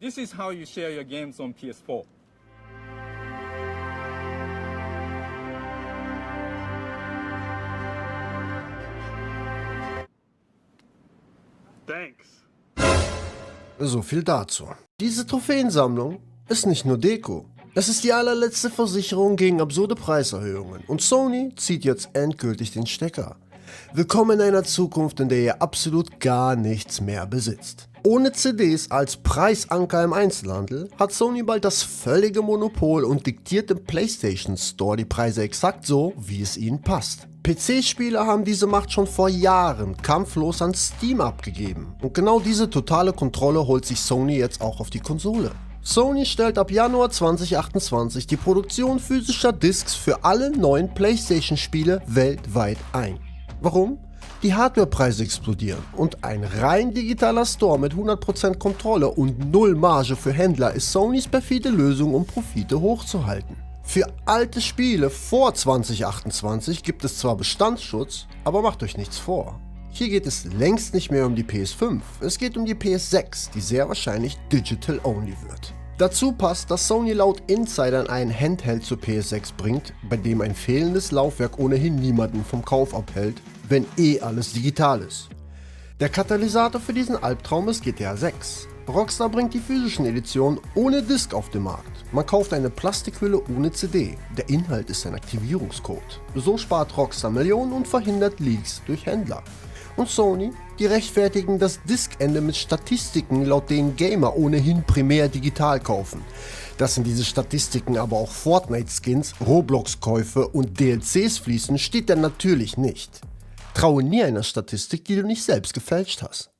This is how you share your games on PS4. Thanks. So viel dazu. Diese Trophäensammlung ist nicht nur Deko. Es ist die allerletzte Versicherung gegen absurde Preiserhöhungen und Sony zieht jetzt endgültig den Stecker. Willkommen in einer Zukunft, in der ihr absolut gar nichts mehr besitzt. Ohne CDs als Preisanker im Einzelhandel hat Sony bald das völlige Monopol und diktiert im PlayStation Store die Preise exakt so, wie es ihnen passt. PC-Spieler haben diese Macht schon vor Jahren kampflos an Steam abgegeben und genau diese totale Kontrolle holt sich Sony jetzt auch auf die Konsole. Sony stellt ab Januar 2028 die Produktion physischer Discs für alle neuen PlayStation-Spiele weltweit ein. Warum? Die Hardwarepreise explodieren und ein rein digitaler Store mit 100% Kontrolle und null Marge für Händler ist Sonys perfide Lösung, um Profite hochzuhalten. Für alte Spiele vor 2028 gibt es zwar Bestandsschutz, aber macht euch nichts vor. Hier geht es längst nicht mehr um die PS5, es geht um die PS6, die sehr wahrscheinlich digital-only wird. Dazu passt, dass Sony laut Insidern einen Handheld zur PS6 bringt, bei dem ein fehlendes Laufwerk ohnehin niemanden vom Kauf abhält, wenn alles digital ist. Der Katalysator für diesen Albtraum ist GTA 6. Rockstar bringt die physischen Editionen ohne Disc auf den Markt. Man kauft eine Plastikhülle ohne CD. Der Inhalt ist ein Aktivierungscode. So spart Rockstar Millionen und verhindert Leaks durch Händler. Und Sony, die rechtfertigen das Diskende mit Statistiken, laut denen Gamer ohnehin primär digital kaufen. Dass in diese Statistiken aber auch Fortnite-Skins, Roblox-Käufe und DLCs fließen, steht dann natürlich nicht. Traue nie einer Statistik, die du nicht selbst gefälscht hast.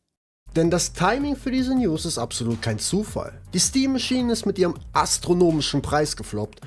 Denn das Timing für diese News ist absolut kein Zufall. Die Steam Machine ist mit ihrem astronomischen Preis gefloppt.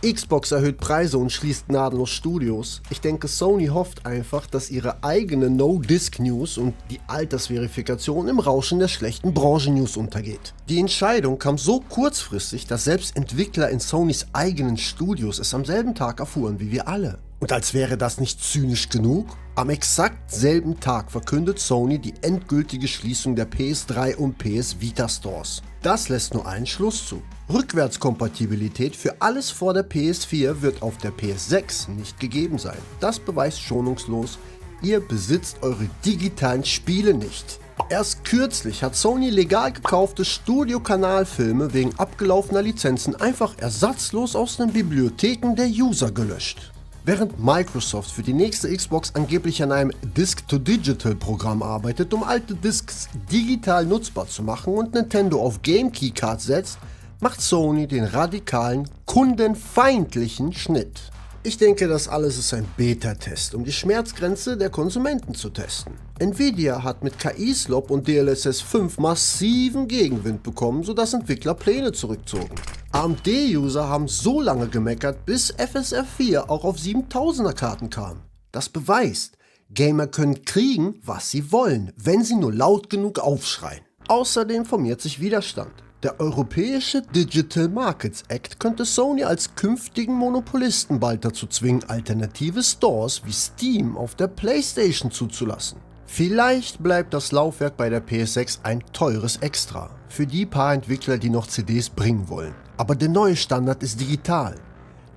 Xbox erhöht Preise und schließt gnadenlos Studios. Ich denke, Sony hofft einfach, dass ihre eigene No-Disc-News und die Altersverifikation im Rauschen der schlechten Branchen-News untergeht. Die Entscheidung kam so kurzfristig, dass selbst Entwickler in Sonys eigenen Studios es am selben Tag erfuhren wie wir alle. Und als wäre das nicht zynisch genug, am exakt selben Tag verkündet Sony die endgültige Schließung der PS3 und PS Vita Stores. Das lässt nur einen Schluss zu. Rückwärtskompatibilität für alles vor der PS4 wird auf der PS6 nicht gegeben sein. Das beweist schonungslos, ihr besitzt eure digitalen Spiele nicht. Erst kürzlich hat Sony legal gekaufte Studio-Kanalfilme wegen abgelaufener Lizenzen einfach ersatzlos aus den Bibliotheken der User gelöscht. Während Microsoft für die nächste Xbox angeblich an einem Disk-to-Digital-Programm arbeitet, um alte Discs digital nutzbar zu machen und Nintendo auf Game-Keycards setzt, macht Sony den radikalen, kundenfeindlichen Schnitt. Ich denke, das alles ist ein Beta-Test, um die Schmerzgrenze der Konsumenten zu testen. Nvidia hat mit KI-Slop und DLSS 5 massiven Gegenwind bekommen, sodass Entwickler Pläne zurückzogen. AMD-User haben so lange gemeckert, bis FSR 4 auch auf 7000er Karten kam. Das beweist, Gamer können kriegen, was sie wollen, wenn sie nur laut genug aufschreien. Außerdem formiert sich Widerstand. Der Europäische Digital Markets Act könnte Sony als künftigen Monopolisten bald dazu zwingen, alternative Stores wie Steam auf der PlayStation zuzulassen. Vielleicht bleibt das Laufwerk bei der PS6 ein teures Extra, für die paar Entwickler, die noch CDs bringen wollen. Aber der neue Standard ist digital.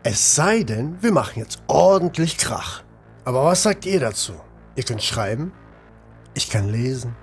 Es sei denn, wir machen jetzt ordentlich Krach. Aber was sagt ihr dazu? Ihr könnt schreiben, ich kann lesen.